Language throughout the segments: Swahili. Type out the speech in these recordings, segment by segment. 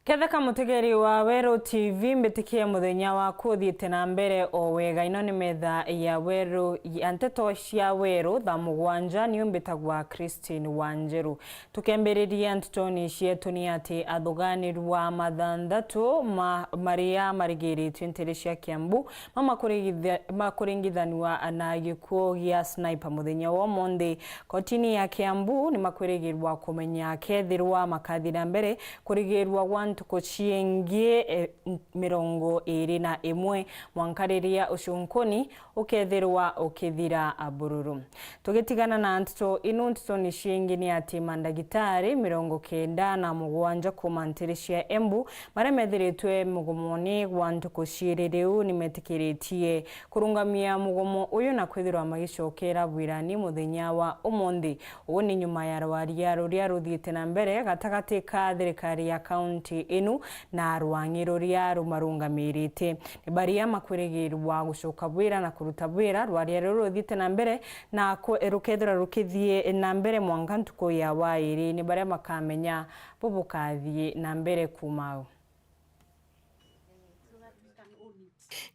Ketheka mutegeri wa Weru TV mbetikia muthenya wa kuthiite na mbere o wega ino ni metha ya Weru ya Nteto cia Weru Thaa Mugwanja ni mbetagwa Christine wa NJERU tukemberiria Nteto cietu ni ati athuganirwa mathandatu maria marigiritie ntere cia Kiambu makuringithaniwa na gikuo gia sniper muthenya wa Monday kotini ya Kiambu ni makwirigirwa kumenya kethirwa makathira mbere kurigirwa tukochiengie 21 mwankariria ucunkoni ukethirwa ukithira abururu tugitigana na Nteto ino Nteto ni ciengi ni ati mandagitari 97 kuma ntere cia Embu maremethiritwe mugomoni gwa ntukuciririu ni metikiritie kurungamia mugomo uyu na kwithirwa magicokera bwirani muthenya wa umuthi uni nyuma ya rwaria ruria ruthiite na mbere gatagati ka thirikari ya county inu na rwangiro ria rumarungamirite ni baria makwirigirwa gucoka bwira na kuruta bwira rwaria ruthite na mbere na rukethira rukithie na mbere mwanga ntuko ya wairi ni baria makamenya bubukathie na mbere kumao.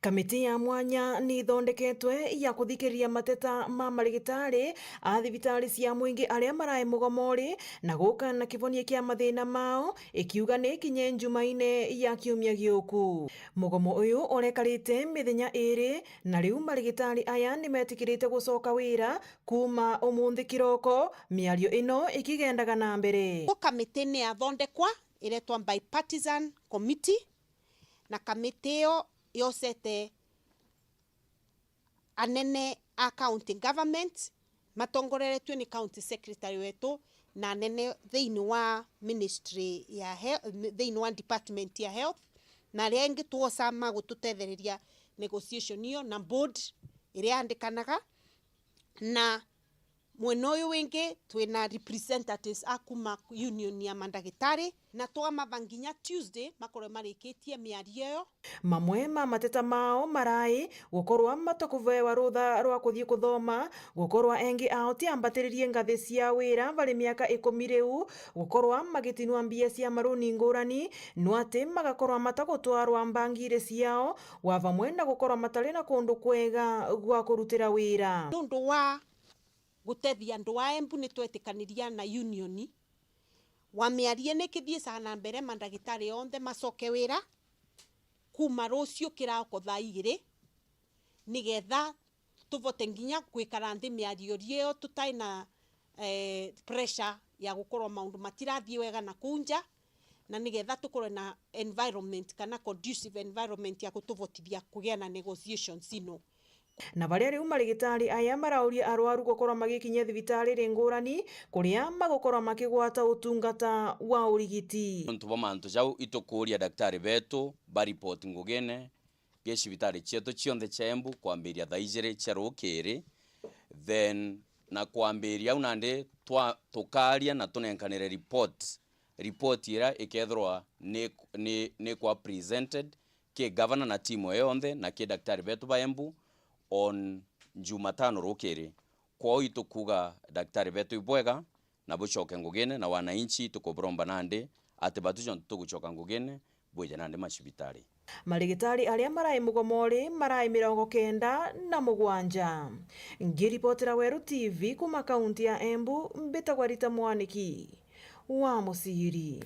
Kamiti ya mwanya ni thondeketwe ya kuthikiria mateta ma marigitari a thibitari cia mwingi aria marai mugomori na guka na kivonie kia mathina mao ikiuga ni kinye Jumaine ya kiumia giuku. Mugomo uyu urekarite mithenya 2 na riu marigitari aya ni metikirite gucoka wira kuma umuthi kiroko miario ino ikigendaga na mbere. Kamiti ni athondekwa iretwa bipartisan committee na kamiti yo yosete anene a county government matongoreretwe ni county secretary wetu na anene thiini wa ministry ya health thiini wa department ya health na rengi tuosa magututethereria negotiation iyo na board iria andikanaga na mweno uyu wingi twina representatives akuma union ya mandagitari na twama banginya Tuesday makore marikitie miario yo. Mamwe ma mateta mao marai gukorwa matakuvewa rutha rwa kuthie kuthoma gukorwa engi ao ti ambatiririe ngathi cia wira bali miaka 10 riu gukorwa magitinwa mbia cia maruni ngurani no ati magakorwa matagutwarwa mbangire ciao wa vamwe na gukorwa matari na kundu kwega gwa kurutira wira nundu wa gutethia andu a Embu ni twetikaniria na union wa miarie ni kithie sana mbere mandagitari onthe macoke wira kuma rucio kirako thaa 2 nigetha tuvote nginya gwikara nthi miario rio tutaina pressure ya gukorwa maundu matirathie wega na kunja na nigetha tukorwe na environment kana conducive environment ya kutuvotithia kugia na negotiations ino. Na baria riu marigitari aya marauria arwaru gukorwa magikinya thibitari ringurani kuria magukorwa makigwata utungata wa urigiti. Ntuba mantu jau itukuria daktari betu ba report ngugene pia cibitari cietu cionthe cia Embu kwambiria thaa 2 cia rukiri then na kwambiria unande tukaria na tunenkanire report ira ikethirwa ni kwa presented ke governor na timu yonthe na ke daktari betu ba Embu on Jumatano rukiri kwa itukuga daktari betu ibwega na bucoke ngugene na wananchi tukubromba nande ati batujo tugucoka ngugene bweja nande macibitari. Marigitari aria marai mugomori marai 97 ngiripotera Weru TV kuma kaunti ya Embu mbetagwa Rita Mwaniki wa Musiri.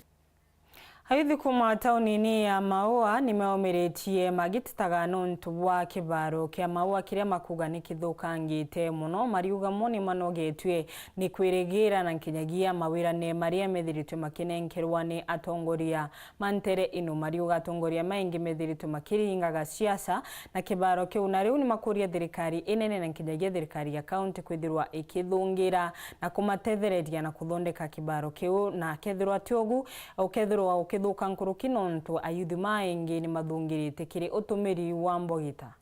Haithi kuma taunini ya Maua nimeomeretie magititaga nontu wa kibaro kia Maua kiria makuga ni kithukangite muno mariuga moni manogetwe ni kwirigira na nkinyagia mawira ne maria methiritwe makinenkerwa ni atongoria mantere ino mariuga atongoria maingi methiritwe makiringaga siasa na kibaro kiu na riu ni makuria thirikari inene na nkinyagia thirikari ya county kwithirwa ikithungira na kumatethereria na kuthondeka kibaro kiu na kethirwa tiogu ukethirwa kithuka nkuruki nontu ayuthi maingi ni mathungirite kiri utumiri wa mbogita.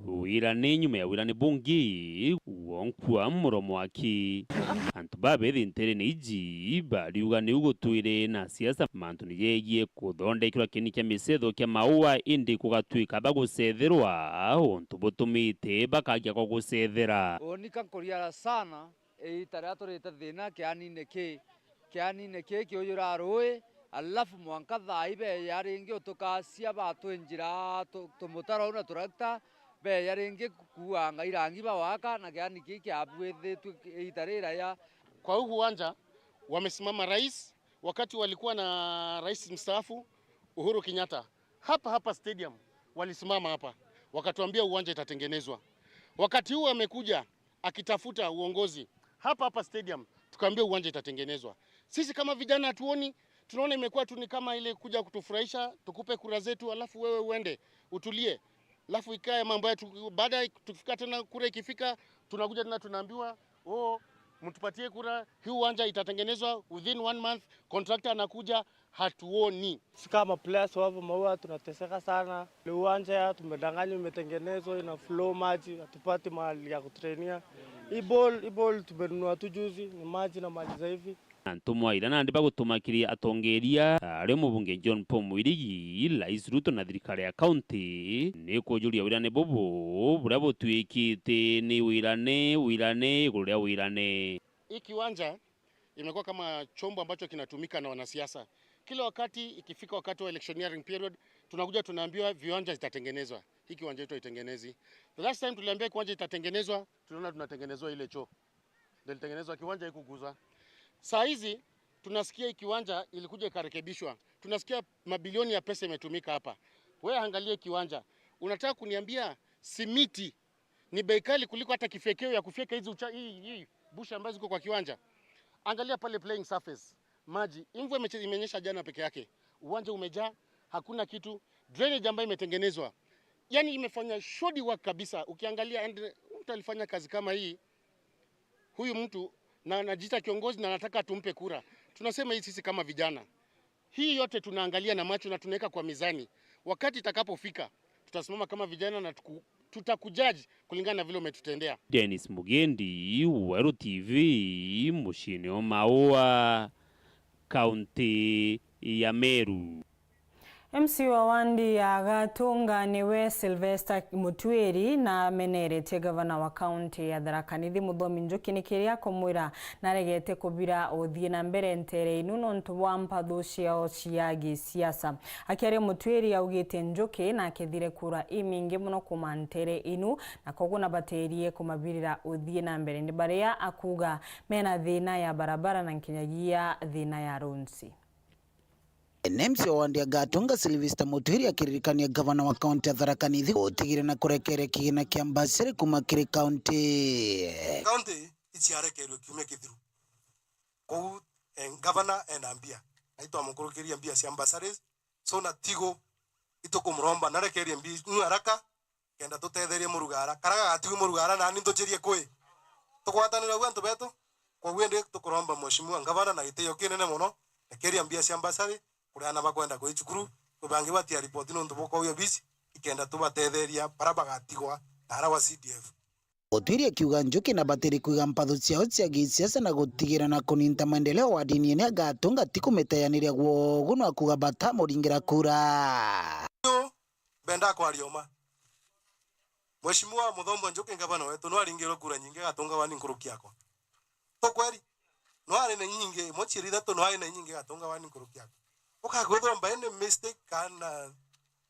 Wira ni nyuma ya wira ni bungi wonkwa muromo waki antu babethi ntere ni iji bariuga ni ugutwire na siasa mantu ni yegie kuthondekirwa kini kia misetho kia Maua indi kugatwika bagusethirwa ontu butumite bakagia ko gusethera onika koria sana itara turite thina kiani neki kiani ne keki oyura roe alafu mwanka dhaibe yaringi otokasia batu enjira tomotara una turakta be yaringi kuanga irangi bawaka na kiani keki abwethe tu itarira ya. Kwa huu uwanja wamesimama rais wakati walikuwa na rais mstaafu Uhuru Kenyatta hapa stadium walisimama hapa wakatuambia uwanja itatengenezwa. Wakati huu amekuja akitafuta uongozi hapa stadium tukaambia uwanja itatengenezwa. Sisi kama vijana hatuoni, tunaona imekuwa tu ni kama ile kuja kutufurahisha, tukupe kura zetu alafu wewe uende utulie. Alafu ikae mambo yetu, baada tukifika tena kura ikifika tunakuja tena tunaambiwa mtupatie kura, hii uwanja itatengenezwa within 1 month, contractor anakuja, hatuoni. Kama players wapo maua tunateseka sana. Ile uwanja tumedanganywa imetengenezwa ina flow maji, hatupati mahali ya kutrainia. Hii ball tumenunua tu juzi, ni maji na maji za hivi. Antumwa ira nandi bagutumakiria atongeria ari mubunge John Paul Mwirigi rais Ruto na thirikari ya county ni kujuria wirane bobo buria butwikite ni wirane guria wirane. Hii kiwanja imekuwa kama chombo ambacho kinatumika na wanasiasa. Kila wakati ikifika wakati wa electioneering period tunakuja tunaambiwa viwanja zitatengenezwa. Hii kiwanja yetu haitengenezi. The last time tuliambia kiwanja itatengenezwa, tunaona tunatengenezwa ile choo. Ndio ilitengenezwa, kiwanja haikuguza. Saa hizi tunasikia kiwanja ilikuja ikarekebishwa. Tunasikia mabilioni ya pesa imetumika hapa. Wewe angalia kiwanja. Unataka kuniambia simiti ni bei kali kuliko hata kifekeo ya kufyeka hii busha ambazo ziko kwa kiwanja? Angalia pale playing surface. Maji. Mvua imenyesha jana peke yake. Uwanja umejaa, hakuna kitu. Drainage ambayo imetengenezwa. Yaani imefanya shoddy work kabisa. Ukiangalia mtu alifanya kazi kama hii. Huyu mtu na anajiita kiongozi na anataka tumpe kura. Tunasema hii sisi kama vijana. Hii yote tunaangalia na macho na tunaweka kwa mizani. Wakati itakapofika, tutasimama kama vijana na tutakujaji kulingana na vile umetutendea. Dennis Mugendi, Weru TV, mushini wa Maua, kaunti ya Meru. MC wa wandi ya Gatunga niwe Sylvester Mutweri na menerete gavana wa kaunti ya Thaa Nithi Muthomi Njuki nikiria kumwira naregete kubira uthie na mbere ntere inuno ntwa mpatho ciao cia gisiasa. Akiaria Mutweri augite Njuki na akethire kura imingi muno kuma ntere inu na koguo na baterie kumabirira uthie na mbere ndi baria akuga mena thina ya barabara na nkinyagia thina ya ronsi. NMC wa Gatunga Sylvester Mutweri akiririkania gavana wa kaunti ya Thaa Nithi utigire na kurekere kigina kia mbasiri kuma kiri kaunti. Kaunti ichiarekerwe kiumia kithiru. Kou gavana enambia naitwa mukurukiria mbia cia ambassadors so na tigo itukumromba narekerie mbi nu haraka kenda tutetherie murugara karaga gatigu murugara na ni ntuchirie kwi tukwatanira gwantu betu kwa wende tukuromba mheshimiwa gavana na gitio kinene muno rekerie mbia cia ambassadors kuriana bakwenda kwa ichukuru kubangi batia report no ntubuko uyo bisi ikenda tubatetheria barabagatigwa na wa CDF. Mutweri akiuga Njuki na bateri kuiga mpatho ciao cia gisiasa na gutigira na kuninta maendeleo wa dini ya Gatunga tikumetayanira gwo no akuga batamuringira kura. Benda kwa alioma Mheshimiwa Muthomi Njuki gavana wetu no aringirwo kura nyingi Gatunga wani nkuruki yako to kweli no ari na nyingi mochiri thatu no ari na nyingi Gatunga wani nkuruki yako ukagwethwa mbaene mistake kana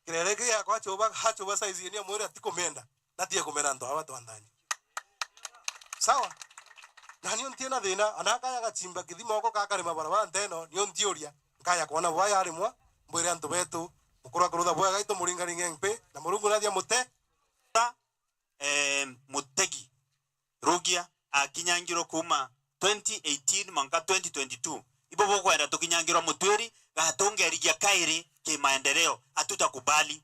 kirereke yako hachoba size ni amwera tikomenda natie kumena ndo abatu andani sawa na niyo ntiena thina anaka ya gachimba kithima oko kakare mabarabara nteno niyo ntioria nkaya kuona bwa yari mwa mbwire antu betu mukura kurutha bwa gaito muringaringe mpe na murungu nathia mute mutegi rugia akinyangiro kuma 2018 manka 2022 ibo bokwenda tukinyangirwa Mutweri Gatunga erigia kairi kimaendeleo hatutakubali.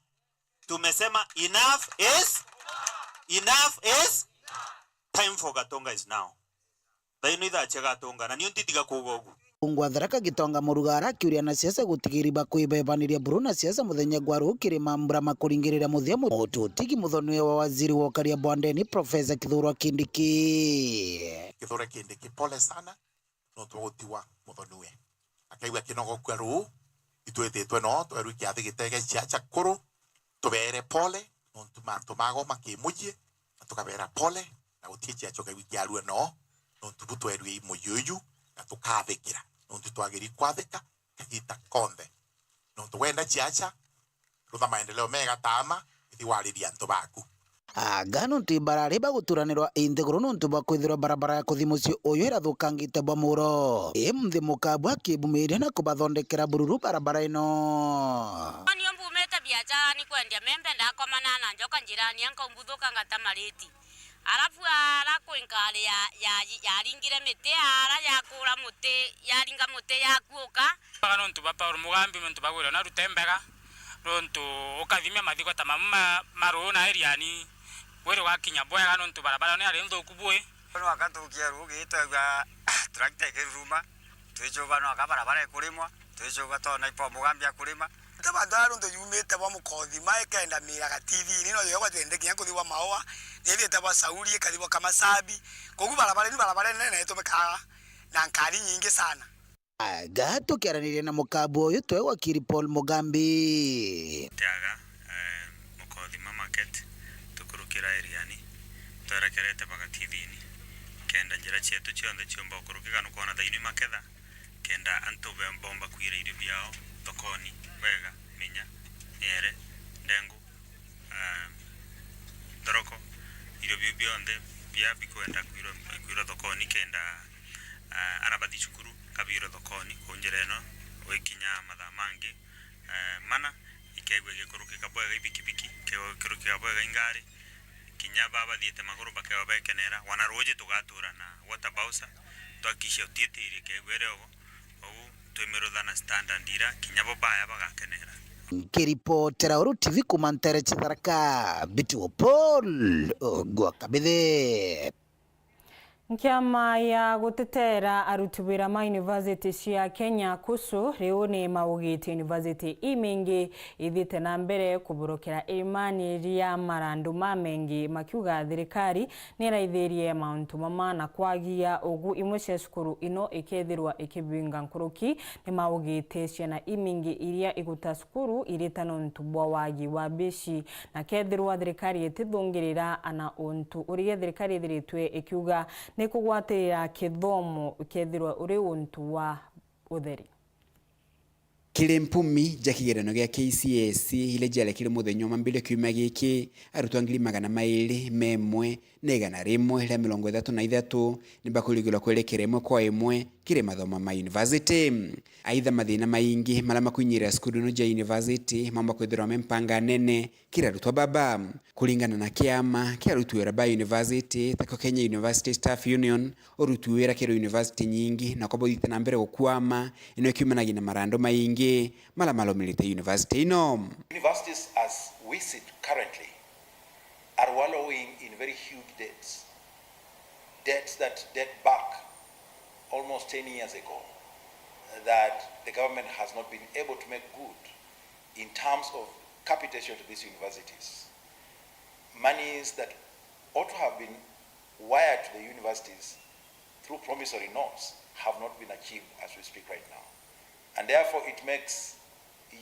Tumesema enough is time for Gatunga is now. Thaino ithache Gatunga na niyo ntitiga kugogu ungwa Tharaka gitonga murugara kiuria na siasa gutigiriba kuibebaniria Bruna siasa muthenya gwa rukiri mambura makuringirira muthia mututigi muthoni wa waziri wa karia bondeni Profesa Kithure Kindiki pole sana no twogutiwa muthoniwe akaiwa kinogo kwa ru itwetwe no tweru kiathi gitege cia kuru tubere pole no tumago makimujie tukabera pole na gutie cia choka wikiarua no tubu tweru muyuyu na tukathikira nontu twagiri kwathika kagita konthe nontu wenda chiacha rutha maendeleo mega tama ithi wariria antu baku Gano nti barari baguturanirwa integuro nuntu bakwithirwa barabara ya kuthi mucii uyu irathukangite bwa muro mthi mukabu akibumiria na kubathondekera bururu barabara ino niyo mbumite biacara ni kwendia membe ndakomana na njoka njirani ankombuthuka ngatamariti alafu ara kwinkari yaringire miti ara yakura muti yaringa muti yakuuka nontu bapa mugambi nontu bagwira na rutembega nontu ukathimia mathiko tamama maruna eriani Weru wakinya bwega nontu barabara ni ari nthuku bwe no akatukia rugitagwa tractor kiruma twechoga no akabarabara ekurimwa twechoga tona ipo mugambia kurima tabadaru ndo yumete bwa mukothi maikenda miraga TV nino yoga tende kinya kuthiwa maoa nithite tabwa sauri ekathiwa kama sabi kogu barabara nene tumeka na nkari nyingi sana gato kiaranirie na mukabu uyu twegwa Kiri Paul Mugambi tiaga mukothi market tukurukira eriani twerekerete baga TV-ini kenda njira chietu chionthe chiomba kurukika nukuona thaini maketha kenda antu bomba kwira irio biao thokoni wega minya niere ndengu doroko irio bionthe bia bikwenda kwira thokoni kenda arabathi cukuru kabiro thokoni kunjira ino wikinya mathaa mangi mana ikegwe gikurukika bwega ibikibiki kirukika bwega ingari kinya baba thiete maguru bakeo bekenera wana roje tugatura na water bausa twakisha utietiri kegwere ogo twemerutha na standard ira kinya bobaya bagakenera Kiripotera Weru TV kumantere chitharaka bitu Paul gwa kabithe Nkiama ya gutetera aruti wira ma university cia Kenya kusu riu ni maugite university imingi ithite na mbere kuburokera imani ria marandu mamengi makiuga thirikari ni raithirie mauntu mama na kwagia ugu imwe cia cukuru ino ikethirwa ikibinga nkuruki ni maugite ciana imingi iria iguta cukuru iritano ntubwa wagi wa bici na kethirwa thirikari itithungirira ana untu uria thirikari thiritwe ikiuga ni kugwatira kithomo kethirwa uri untu wa utheri Kile mpumi jakigerano gya KCS ile jale kile muthenya mambile kiuma giki arutwa 200 negana rimwe la 33 nibakuligirwa kwelekera imwe kwa imwe kire mathoma ma university aidha mathina maingi malama kunyira skulu no ja university mamba kwithirwa mempanga nene kira rutwa baba kulingana na kiama kia rutuwera ba university tako Kenya University Staff Union orutuwera kiro university nyingi na kwa bodite na mbere gukwama ino kiumanagi na marando maingi malamalo milita university ino universities as we sit currently are wallowing in very huge debts that date back almost 10 years ago that the government has not been able to make good in terms of capitation to these universities. Monies that ought to have been wired to the universities through promissory notes have not been achieved as we speak right now. And therefore it makes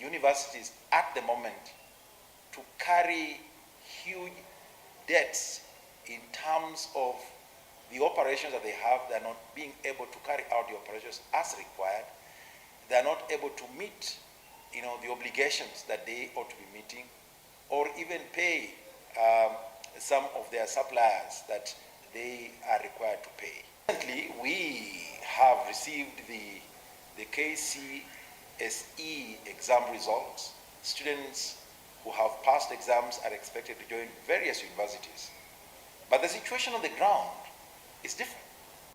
universities at the moment to carry huge debts in terms of the operations that they have. They're not being able to carry out the operations as required. They're not able to meet, the obligations that they ought to be meeting, or even pay some of their suppliers that they are required to pay. Recently, we have received the KCSE exam results. Students who have passed exams are expected to join various universities. But the situation on the ground is different.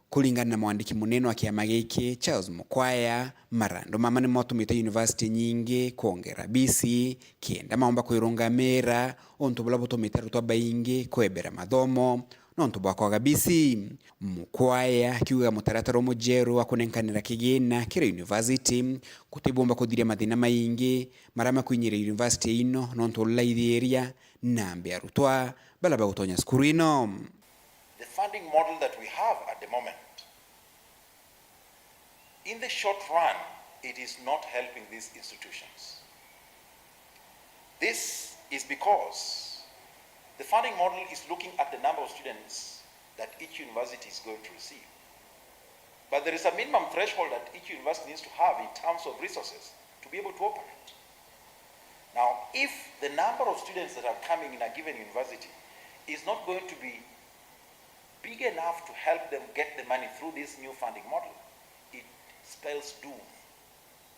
Kulingana na mwandiki munene wa kiama giki Charles Mukwaya marando mama ni motumite university nyingi kuongera bisi kienda maomba kwirungamira ontu bula butumite rutwa baingi kwebera mathomo nontu bwakwaga bisi Mukwaya kiuga mutaratara NJERU akunenkanira kigina kira university kutibomba kuthiria mathina maingi marama kwinyira university ino nontu laithiria nambe arutwa bala bagutonya skuru ino. The funding model that we have at the moment, in the short run, it is not helping these institutions. This is because the funding model is looking at the number of students that each university is going to receive. But there is a minimum threshold that each university needs to have in terms of resources to be able to operate. Now, if the number of students that are coming in a given university is not going to be big enough to help them get the money through this new funding model, it spells doom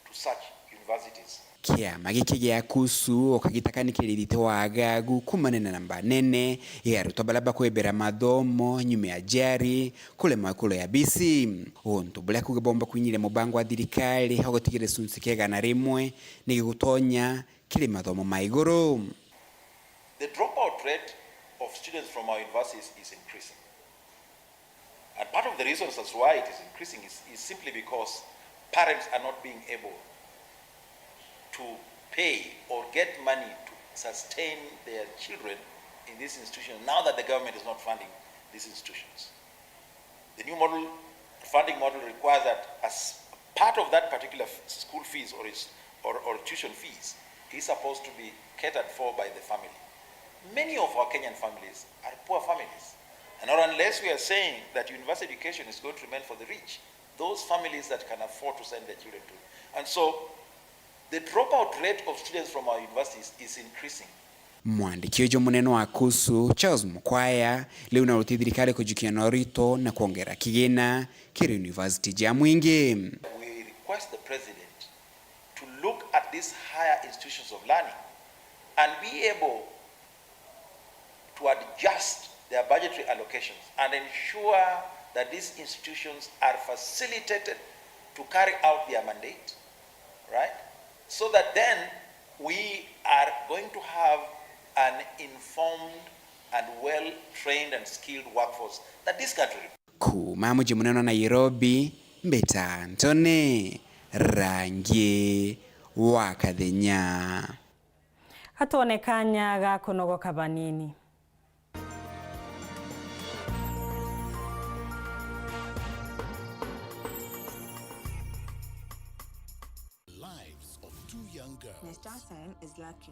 to such universities. Kiama giki gia kusu okagitakanĩkĩrĩrĩte wagagu kumanena namba nene yaruta balaba kwebera mathomo nyume ya jari kule makulu ya BC onto bula kugabomba kwinyire mubango wa thirikari hagotigire sunsi kegana rimwe nigigutonya kile mathomo maiguru. The dropout rate of students from our universities is increasing. And part of the reasons as why it is increasing is simply because parents are not being able to pay or get money to sustain their children in this institution now that the government is not funding these institutions. The new model, funding model requires that as part of that particular school fees or tuition fees is supposed to be catered for by the family. Many of our Kenyan families are poor families. And not unless we are saying that university education is going to remain for the rich, those families that can afford to send their children to. And so the dropout rate of students from our universities is increasing. Mwandiki ujo muneno wa kusu Charles Mukwaya leo naruti thirikari kujukia norito na kuongera kigina kiri university ja mwingi. We request the president to look at these higher institutions of learning and be able to adjust their budgetary allocations and ensure that these institutions are facilitated to carry out their mandate, right? So that then we are going to have an informed and well-trained and skilled workforce that this country. Kuma mji muneno Nairobi, Mbeta Ntone, Rangi Wakathenya. Hatonekanya ga kunogoka banini. My star sign is lucky.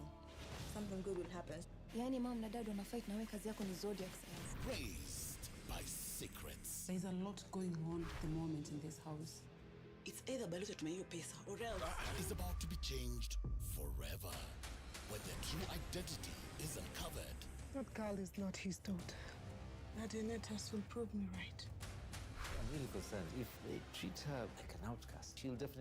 Something good will happen. Yani mom na dad wana fight na wewe kazi yako ni zodiac signs. Raised by secrets. There's a lot going on at the moment in this house. It's either balota tume hiyo pesa or else. Is about to be changed forever when their true identity is uncovered. That girl is not his daughter. That Nteto will prove me right. I'm really concerned. If they treat her like an outcast, she'll definitely